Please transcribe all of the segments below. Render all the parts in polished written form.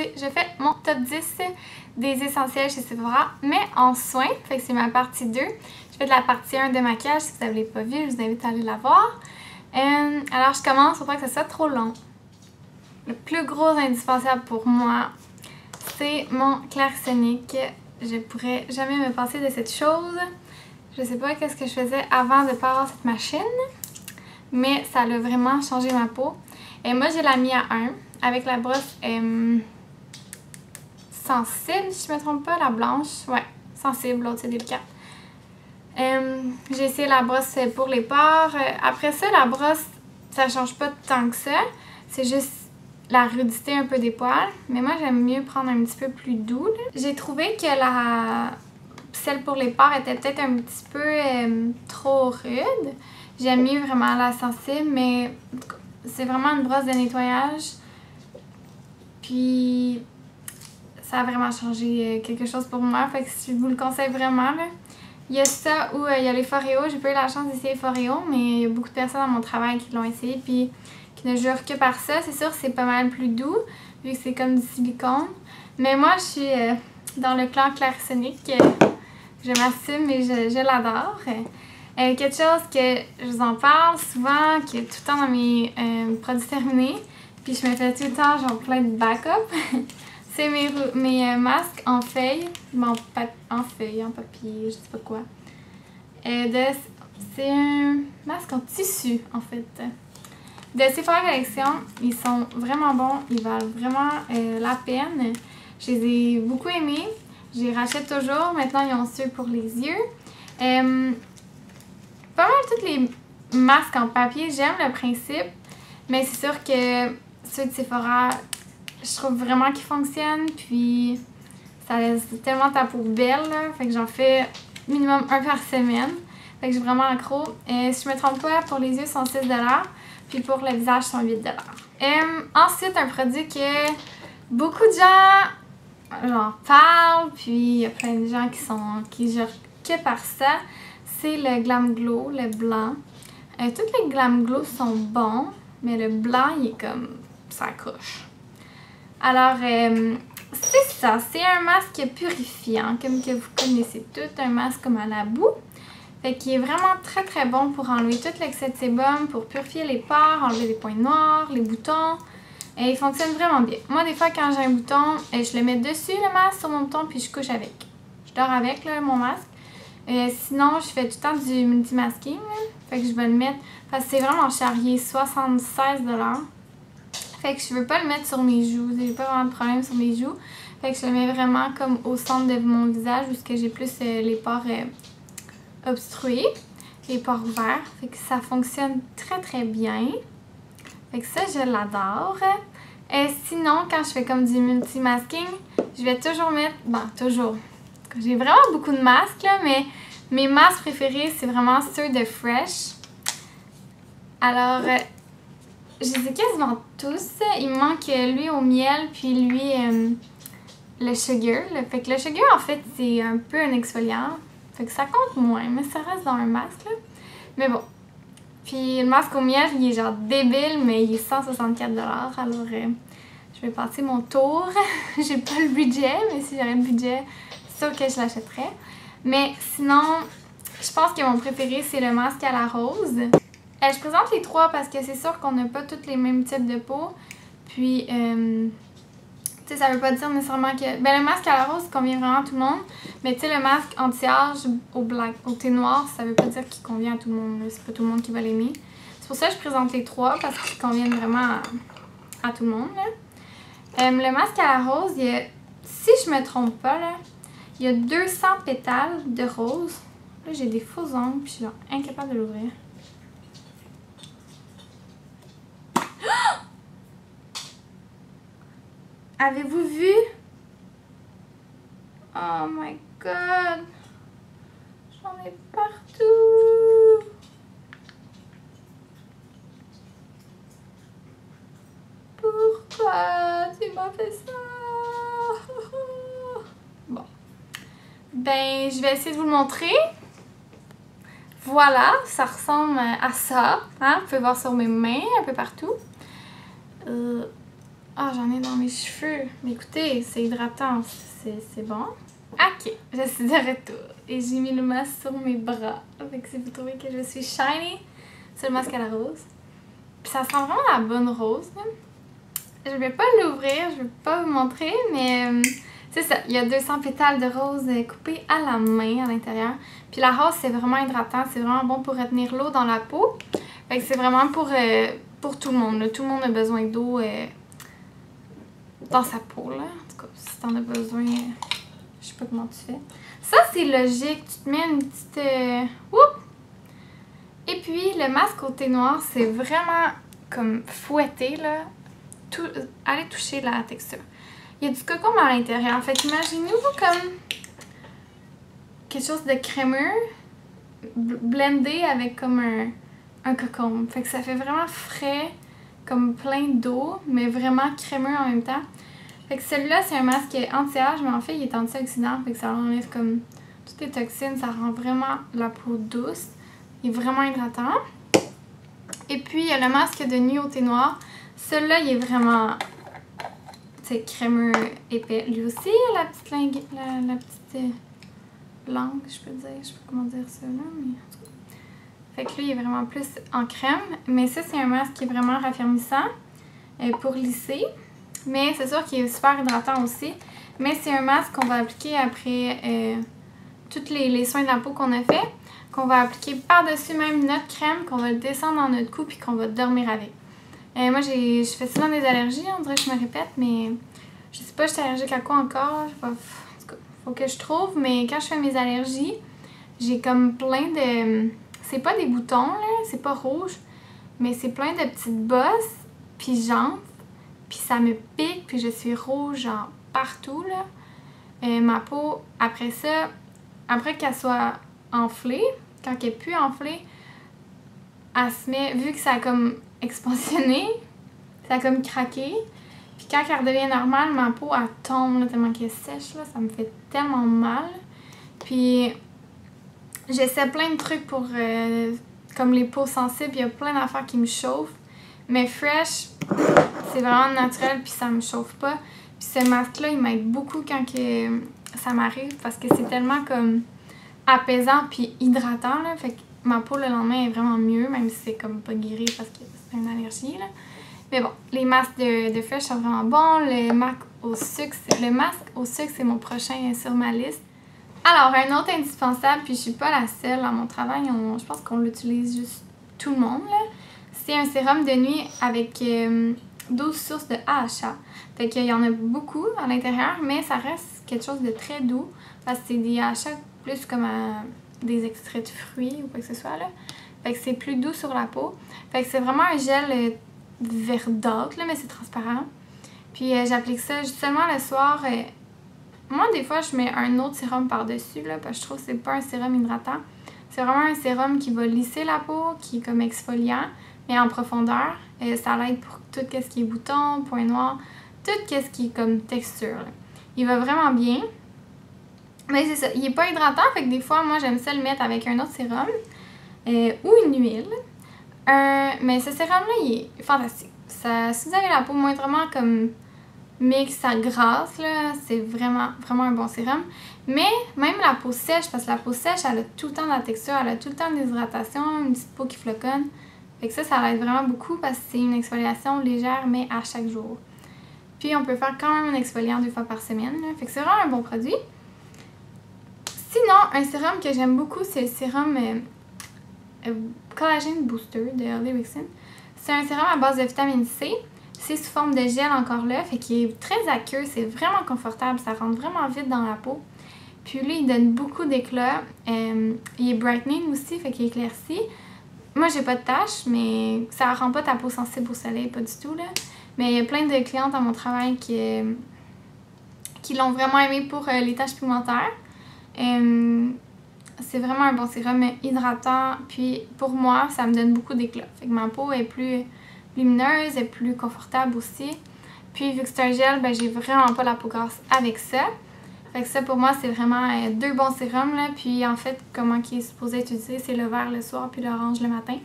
aujourd'hui, je fais mon top 10 des essentiels chez Sephora, mais en soins. Fait que c'est ma partie 2. Je fais de la partie 1 de maquillage. Si vous ne l'avez pas vu, je vous invite à aller la voir. Alors, je commence pour pas que ça soit trop long. Le plus gros indispensable pour moi, c'est mon Clarisonic. Je pourrais jamais me passer de cette chose. Je sais pas qu'est-ce que je faisais avant de pas avoir cette machine, mais ça a vraiment changé ma peau. Et moi, j'ai la mis à 1 avec la brosse sensible, si je me trompe pas, la blanche. Ouais, sensible, l'autre c'est délicat. J'ai essayé la brosse pour les pores. Après ça, la brosse, ça change pas tant que ça. C'est juste la rudité un peu des poils. Mais moi, j'aime mieux prendre un petit peu plus doux. J'ai trouvé que celle pour les pores était peut-être un petit peu trop rude. J'aime mieux vraiment la sensible, mais c'est vraiment une brosse de nettoyage. Puis ça a vraiment changé quelque chose pour moi. Fait que je vous le conseille vraiment, là. Il y a ça ou il y a les Foreo. J'ai pas eu la chance d'essayer Foreo, mais il y a beaucoup de personnes dans mon travail qui l'ont essayé puis qui ne jurent que par ça. C'est sûr que c'est pas mal plus doux, vu que c'est comme du silicone. Mais moi, je suis dans le clan Clarisonic. Je m'assume et je l'adore. Quelque chose que je vous en parle souvent, qui est tout le temps dans mes produits terminés, puis je me fais tout le temps genre plein de backup. C'est mes masques en feuille, en feuille, en papier, je sais pas quoi. C'est un masque en tissu en fait. De Sephora Collection, ils sont vraiment bons, ils valent vraiment la peine. Je les ai beaucoup aimés, je les rachète toujours. Maintenant ils ont ceux pour les yeux. Pas mal tous les masques en papier, j'aime le principe, mais c'est sûr que ceux de Sephora, je trouve vraiment qu'ils fonctionnent, puis ça laisse tellement ta peau belle, là, fait que j'en fais minimum un par semaine, fait que j'ai vraiment accro. Si je me trompe pas, pour les yeux sont 6$, puis pour le visage sont 8$. Ensuite, un produit que beaucoup de gens genre parlent, puis il y a plein de gens qui jurent que par ça, c'est le Glam Glow, le blanc. Tous les Glam Glow sont bons, mais le blanc, il est comme ça accroche. Alors, c'est ça. C'est un masque purifiant, comme que vous connaissez tout, un masque comme à la boue. Fait qu'il est vraiment très très bon pour enlever tout l'excès de sébum, pour purifier les pores, enlever les points noirs, les boutons. Et il fonctionne vraiment bien. Moi, des fois, quand j'ai un bouton, je le mets dessus, le masque, sur mon bouton, puis je couche avec. Je dors avec, là, mon masque. Sinon, je fais tout le temps du multi-masking. Fait que je vais le mettre, parce que c'est vraiment cher, il est 76$. Fait que je veux pas le mettre sur mes joues, j'ai pas vraiment de problème sur mes joues. Fait que je le mets vraiment comme au centre de mon visage où j'ai plus les pores obstrués, les pores ouverts. Fait que ça fonctionne très très bien. Fait que ça, je l'adore. Sinon, quand je fais comme du multi-masking, je vais toujours mettre, toujours. J'ai vraiment beaucoup de masques là, mais mes masques préférés, c'est vraiment ceux de Fresh. Alors, je les ai quasiment tous. Il me manque lui au miel, puis lui le sugar. Fait que le sugar, en fait, c'est un peu un exfoliant. Fait que ça compte moins, mais ça reste dans un masque, là. Mais bon. Puis le masque au miel, il est genre débile, mais il est 164$. Alors, je vais passer mon tour. J'ai pas le budget, mais si j'aurais le budget, c'est sûr que je l'achèterais. Mais sinon, je pense que mon préféré, c'est le masque à la rose. Je présente les trois parce que c'est sûr qu'on n'a pas tous les mêmes types de peau. Puis, tu sais, ça veut pas dire nécessairement que... Ben, le masque à la rose, il convient vraiment à tout le monde. Mais tu sais, le masque anti-âge au thé noir, ça veut pas dire qu'il convient à tout le monde. C'est pas tout le monde qui va l'aimer. C'est pour ça que je présente les trois, parce qu'ils conviennent vraiment à tout le monde, là. Le masque à la rose, il y a... Si je me trompe pas, là, il y a 200 pétales de rose. Là, j'ai des faux ongles, puis je suis genre incapable de l'ouvrir. Avez-vous vu? Oh my god! J'en ai partout! Pourquoi tu m'as fait ça? Bon. Ben, je vais essayer de vous le montrer. Voilà, ça ressemble à ça. Hein? Vous pouvez voir sur mes mains, un peu partout. Ah, j'en ai dans mes cheveux. Mais écoutez, c'est hydratant. C'est bon. Ok, je suis de retour. Et j'ai mis le masque sur mes bras. Fait que si vous trouvez que je suis shiny, c'est le masque à la rose. Puis ça sent vraiment la bonne rose, là. Je vais pas l'ouvrir, je vais pas vous montrer, mais c'est ça. Il y a 200 pétales de rose coupés à la main à l'intérieur. Puis la rose, c'est vraiment hydratant. C'est vraiment bon pour retenir l'eau dans la peau. Fait que c'est vraiment pour tout le monde, là. Tout le monde a besoin d'eau dans sa peau, là. En tout cas, si t'en as besoin, je sais pas comment tu fais. Ça, c'est logique. Tu te mets une petite... Oups! Et puis, le masque au thé noir, c'est vraiment comme fouetté, là. Allez toucher la texture. Il y a du cocombe à l'intérieur. Fait qu'imaginez-vous comme quelque chose de crémeux blendé avec comme un cocombe. Fait que ça fait vraiment frais, comme plein d'eau, mais vraiment crémeux en même temps. Fait que celui-là, c'est un masque anti-âge, mais en fait, il est antioxydant. Fait que ça enlève comme toutes les toxines. Ça rend vraiment la peau douce. Il est vraiment hydratant. Et puis, il y a le masque de nuit au thé noir. Celui-là, il est vraiment, tu sais, crémeux, épais. Lui aussi, il a la petite langue, je peux dire. Je sais pas comment dire ça, là, mais en tout cas. Fait que lui, il est vraiment plus en crème. Mais ça, c'est un masque qui est vraiment raffermissant pour lisser. Mais c'est sûr qu'il est super hydratant aussi. Mais c'est un masque qu'on va appliquer après tous les soins de la peau qu'on a fait. Qu'on va appliquer par-dessus même notre crème, qu'on va le descendre dans notre cou puis qu'on va dormir avec. Moi, je fais souvent des allergies, on dirait que je me répète, mais je sais pas, je suis allergique à quoi encore. En tout cas, faut que je trouve, mais quand je fais mes allergies, j'ai comme plein de... C'est pas des boutons, là, c'est pas rouge, mais c'est plein de petites bosses, puis j'enfle, puis ça me pique, puis je suis rouge, genre, partout, là. Ma peau, après ça, après qu'elle soit enflée, quand elle est plus enflée, elle se met, vu que ça a comme expansionné, ça a comme craqué, puis quand elle redevient normale, ma peau, elle tombe, là, tellement qu'elle est sèche, là, ça me fait tellement mal. Puis, j'essaie plein de trucs pour, comme les peaux sensibles, il y a plein d'affaires qui me chauffent, mais Fresh, c'est vraiment naturel, puis ça me chauffe pas. Puis ce masque-là, il m'aide beaucoup quand que ça m'arrive, parce que c'est tellement comme apaisant puis hydratant, là, fait que ma peau le lendemain est vraiment mieux, même si c'est comme pas guéri parce que c'est une allergie, là. Mais bon, les masques de Fresh sont vraiment bons. Le masque au sucre, c'est mon prochain sur ma liste. Alors, un autre indispensable, puis je suis pas la seule à mon travail, je pense qu'on l'utilise juste tout le monde, là. C'est un sérum de nuit avec 12 sources de AHA. Fait qu'il y en a beaucoup à l'intérieur, mais ça reste quelque chose de très doux parce que c'est des AHA plus comme des extraits de fruits ou quoi que ce soit, là. Fait que c'est plus doux sur la peau. Fait que c'est vraiment un gel verdâtre, là, mais c'est transparent. Puis j'applique ça seulement le soir. Moi, des fois, je mets un autre sérum par-dessus, là, parce que je trouve que c'est pas un sérum hydratant. C'est vraiment un sérum qui va lisser la peau, qui est comme exfoliant, mais en profondeur. Ça l'aide pour tout ce qui est boutons, points noirs, tout ce qui est comme texture, là. Il va vraiment bien. Mais c'est ça, il est pas hydratant, fait que des fois, moi, j'aime ça le mettre avec un autre sérum ou une huile. Mais ce sérum-là, il est fantastique. Ça, si vous avez la peau moindrement comme mixte à grasse, là, c'est vraiment, vraiment un bon sérum. Mais même la peau sèche, parce que la peau sèche, elle a tout le temps de la texture, elle a tout le temps des hydratations, une petite peau qui floconne. Fait que ça l'aide vraiment beaucoup parce que c'est une exfoliation légère, mais à chaque jour. Puis on peut faire quand même un exfoliant 2 fois par semaine, là. Fait que c'est vraiment un bon produit. Sinon, un sérum que j'aime beaucoup, c'est le sérum Collagen Booster de Harley Wilson. C'est un sérum à base de vitamine C. C'est sous forme de gel encore là, fait qu'il est très aqueux, c'est vraiment confortable, ça rentre vraiment vite dans la peau. Puis lui, il donne beaucoup d'éclat. Il est brightening aussi, fait qu'il éclaircit. Moi, j'ai pas de taches, mais ça rend pas ta peau sensible au soleil, pas du tout, là. Mais il y a plein de clientes à mon travail qui l'ont vraiment aimé pour les taches pigmentaires. C'est vraiment un bon sérum hydratant, puis pour moi, ça me donne beaucoup d'éclat. Fait que ma peau est plus lumineuse, est plus confortable aussi. Puis vu que c'est un gel, ben j'ai vraiment pas la peau grasse avec ça. Fait que ça pour moi, c'est vraiment 2 bons sérums, là. Puis en fait, comment il est supposé être utilisé, c'est le vert le soir puis l'orange le matin.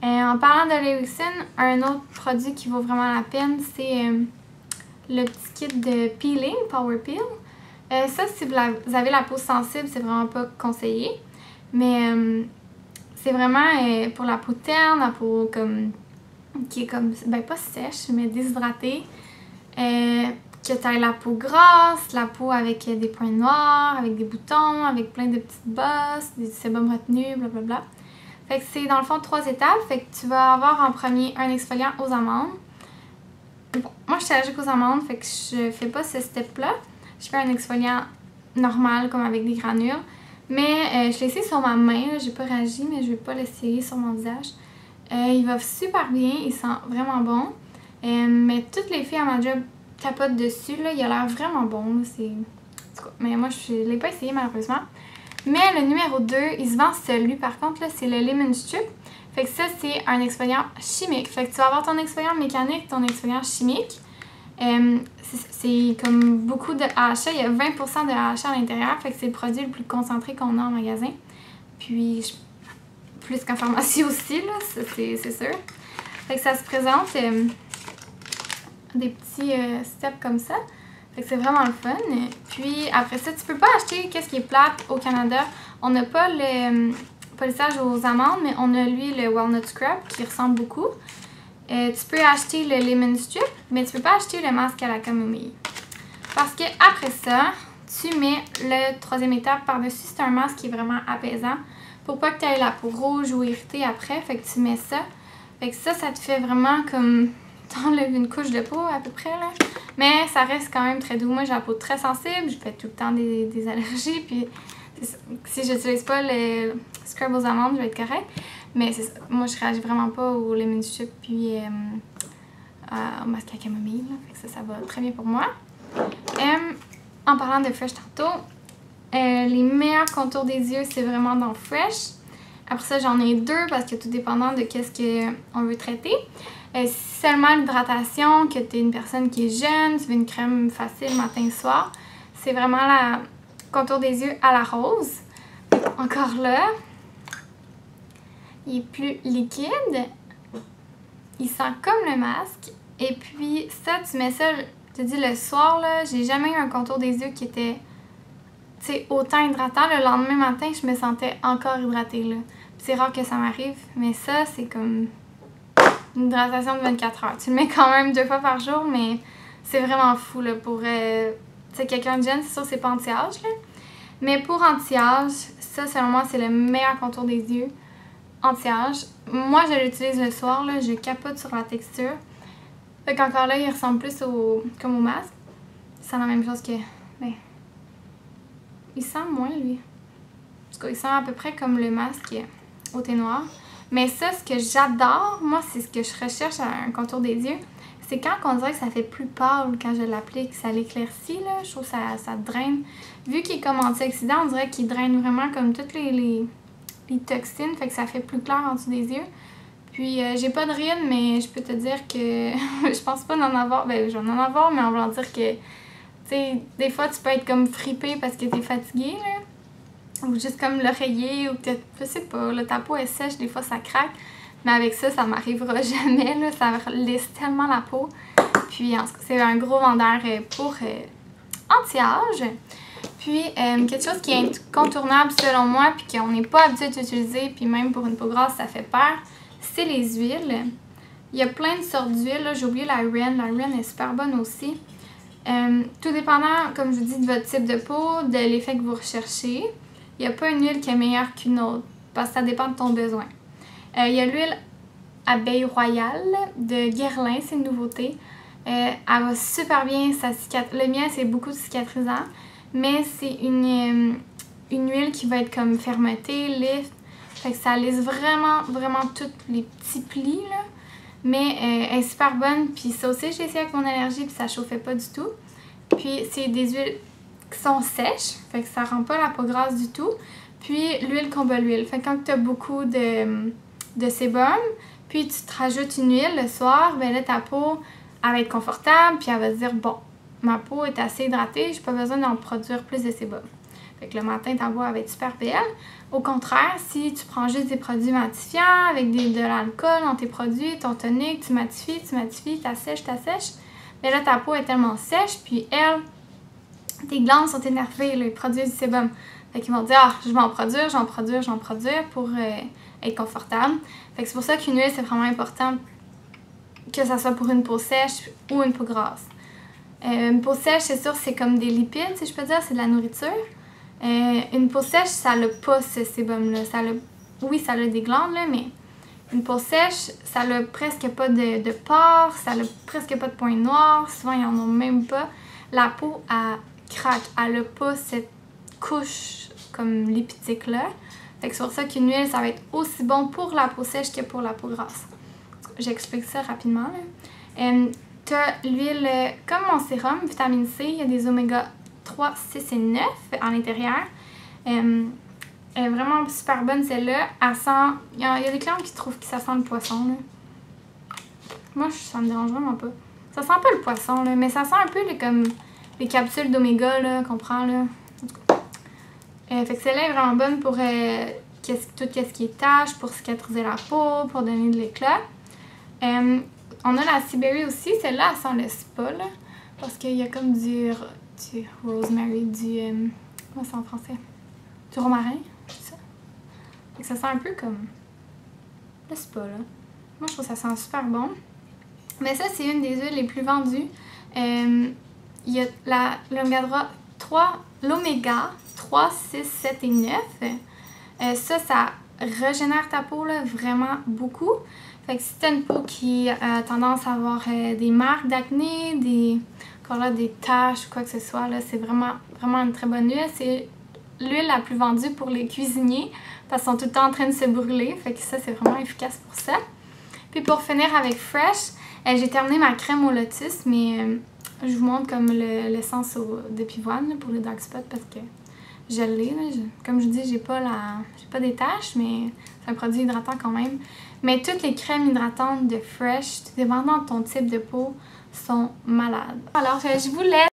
En parlant de Olay Wilson, un autre produit qui vaut vraiment la peine, c'est le petit kit de peeling, Power Peel. Ça, si vous avez la peau sensible, c'est vraiment pas conseillé. Mais c'est vraiment pour la peau terne, la peau qui est comme, ben pas sèche, mais déshydratée. Que tu as la peau grasse, la peau avec des points noirs, avec des boutons, avec plein de petites bosses, des sébums retenus, blablabla. Fait que c'est dans le fond 3 étapes. Fait que tu vas avoir en premier un exfoliant aux amandes. Bon, moi je suis allergique aux amandes, fait que je fais pas ce step-là. Je fais un exfoliant normal, comme avec des granules. Mais je l'ai essayé sur ma main, j'ai pas réagi, mais je vais pas l'essayer sur mon visage. Il va super bien, il sent vraiment bon. Mais toutes les filles à ma job capotent dessus, là, il a l'air vraiment bon. Mais moi je l'ai pas essayé malheureusement. Mais le numéro 2, il se vend celui par contre, là, c'est le Lemon Strip. Fait que ça, c'est un exfoliant chimique. Fait que tu vas avoir ton exfoliant mécanique, ton exfoliant chimique. C'est comme beaucoup de AHA, il y a 20% de AHA à l'intérieur, fait que c'est le produit le plus concentré qu'on a en magasin. Puis, plus qu'en pharmacie aussi, là, c'est sûr. Fait que ça se présente des petits steps comme ça. Fait que c'est vraiment le fun. Puis après ça, tu peux pas acheter qu'est-ce qui est plate au Canada. On n'a pas le polissage aux amandes, mais on a lui le Walnut Scrub qui ressemble beaucoup. Tu peux acheter le Lemon Strip, mais tu peux pas acheter le masque à la camomille. Parce que après ça, tu mets le 3e étape par-dessus. C'est un masque qui est vraiment apaisant pour pas que tu aies la peau rouge ou irritée après. Fait que tu mets ça. Fait que ça te fait vraiment comme t'enlèves une couche de peau à peu près là. Mais ça reste quand même très doux. Moi j'ai la peau très sensible, je fais tout le temps des allergies. Puis si j'utilise pas le scrub aux amandes, je vais être correct. Mais c'est ça. Moi je réagis vraiment pas au lemon strip puis au masque à camomille. Là. Fait que ça va très bien pour moi. En parlant de Fresh tantôt, les meilleurs contours des yeux c'est vraiment dans Fresh. Après ça j'en ai 2 parce que tout dépendant de qu'est-ce qu'on veut traiter. Si seulement l'hydratation, que tu es une personne qui est jeune, tu veux une crème facile matin et soir, c'est vraiment la contour des yeux à la rose. Encore là, il est plus liquide, il sent comme le masque. Et puis ça, tu mets ça, je te dis le soir, là, j'ai jamais eu un contour des yeux qui était autant hydratant. Le lendemain matin, je me sentais encore hydratée. C'est rare que ça m'arrive, mais ça, c'est comme une hydratation de 24 heures. Tu le mets quand même 2 fois par jour, mais c'est vraiment fou là, pour quelqu'un de jeune. C'est sûr c'est pas anti-âge, mais pour anti-âge, ça selon moi c'est le meilleur contour des yeux anti-âge. Moi je l'utilise le soir, là, je capote sur la texture. Fait qu'encore là il ressemble plus comme au masque. C'est la même chose que... Ben, il sent moins lui. En tout cas il sent à peu près comme le masque au thé noir. Mais ça, ce que j'adore, moi, c'est ce que je recherche à un contour des yeux, c'est quand on dirait que ça fait plus pâle quand je l'applique, ça l'éclaircit, là, je trouve que ça draine. Vu qu'il est comme antioxydant, on dirait qu'il draine vraiment comme toutes les toxines, fait que ça fait plus clair en dessous des yeux. Puis, j'ai pas de rides, mais je peux te dire que je pense pas d'en avoir, ben j'en en avoir, mais on va dire que, tu sais, des fois, tu peux être comme fripée parce que t'es fatiguée, là. Ou juste comme l'oreiller, ou peut-être, je sais pas, là, ta peau est sèche, des fois ça craque. Mais avec ça, ça m'arrivera jamais, là, ça lisse tellement la peau. Puis c'est un gros vendeur pour anti-âge. Puis quelque chose qui est incontournable selon moi, puis qu'on n'est pas habitué d'utiliser, puis même pour une peau grasse, ça fait peur, c'est les huiles. Il y a plein de sortes d'huiles, j'ai oublié la Ren est super bonne aussi. Tout dépendant, comme je vous dis, de votre type de peau, de l'effet que vous recherchez. Il n'y a pas une huile qui est meilleure qu'une autre, parce que ça dépend de ton besoin. Il y a l'huile Abeille Royale de Guerlain, c'est une nouveauté. Elle va super bien, le mien c'est beaucoup cicatrisant, mais c'est une huile qui va être comme fermentée, lift, fait que ça lisse vraiment tous les petits plis, là. Mais elle est super bonne, puis ça aussi j'ai essayé avec mon allergie, puis ça chauffait pas du tout. Puis c'est des huiles qui sont sèches, fait que ça rend pas la peau grasse du tout. Puis l'huile combat l'huile, fait que quand tu as beaucoup de sébum, puis tu te rajoutes une huile le soir, ben là ta peau elle va être confortable, puis elle va se dire bon, ma peau est assez hydratée, j'ai pas besoin d'en produire plus de sébum. Fait que le matin, ta peau va être super belle. Au contraire, si tu prends juste des produits matifiants avec de l'alcool dans tes produits, ton tonique, tu matifies, t'assèches, mais là, ta peau est tellement sèche, puis tes glandes sont énervées, là, ils produisent du sébum. Fait qu'ils vont dire, ah, je vais en produire pour être confortable. Fait que c'est pour ça qu'une huile, c'est vraiment important que ça soit pour une peau sèche ou une peau grasse. Une peau sèche, c'est sûr, c'est comme des lipides, si je peux dire, c'est de la nourriture. Une peau sèche, ça n'a pas ce sébum-là. Oui, ça a des glandes, là, mais une peau sèche, ça n'a presque pas de pores, ça n'a presque pas de points noirs. Souvent, ils n'en ont même pas. La peau, elle craque. Elle n'a pas cette couche comme lipidique-là. Fait que c'est pour ça qu'une huile, ça va être aussi bon pour la peau sèche que pour la peau grasse. J'explique ça rapidement. Tu as l'huile, comme mon sérum, vitamine C, il y a des oméga 3, 6 et 9 à l'intérieur. Elle est vraiment super bonne celle-là. Elle sent... Il y a des clients qui trouvent que ça sent le poisson. Là. Moi, ça me dérange vraiment pas. Ça sent pas le poisson, là, mais ça sent un peu comme les capsules d'oméga qu'on prend. Là. En tout cas. Fait que celle-là est vraiment bonne pour tout ce qui est taches, pour cicatriser la peau, pour donner de l'éclat. On a la Sea Berry aussi. Celle-là, elle sent le spa, là, parce qu'il y a comme du rosemary, comment c'est en français? Du romarin, c'est ça? Fait que ça sent un peu comme le spa, là. Moi, je trouve que ça sent super bon. Mais ça, c'est une des huiles les plus vendues. Il y a l'oméga 3, 6, 7 et 9. Ça régénère ta peau, là, vraiment beaucoup. Fait que si tu as une peau qui a tendance à avoir des marques d'acné, des taches ou quoi que ce soit, là, c'est vraiment une très bonne huile. C'est l'huile la plus vendue pour les cuisiniers parce qu'ils sont tout le temps en train de se brûler. Fait que ça, c'est vraiment efficace pour ça. Puis pour finir avec Fresh, j'ai terminé ma crème au lotus, mais je vous montre comme l'essence de pivoine pour les dark spots parce que je l'ai. Comme je dis, j'ai pas des taches, mais c'est un produit hydratant quand même. Mais toutes les crèmes hydratantes de Fresh, dépendant de ton type de peau, sont malades. Alors, je vous laisse.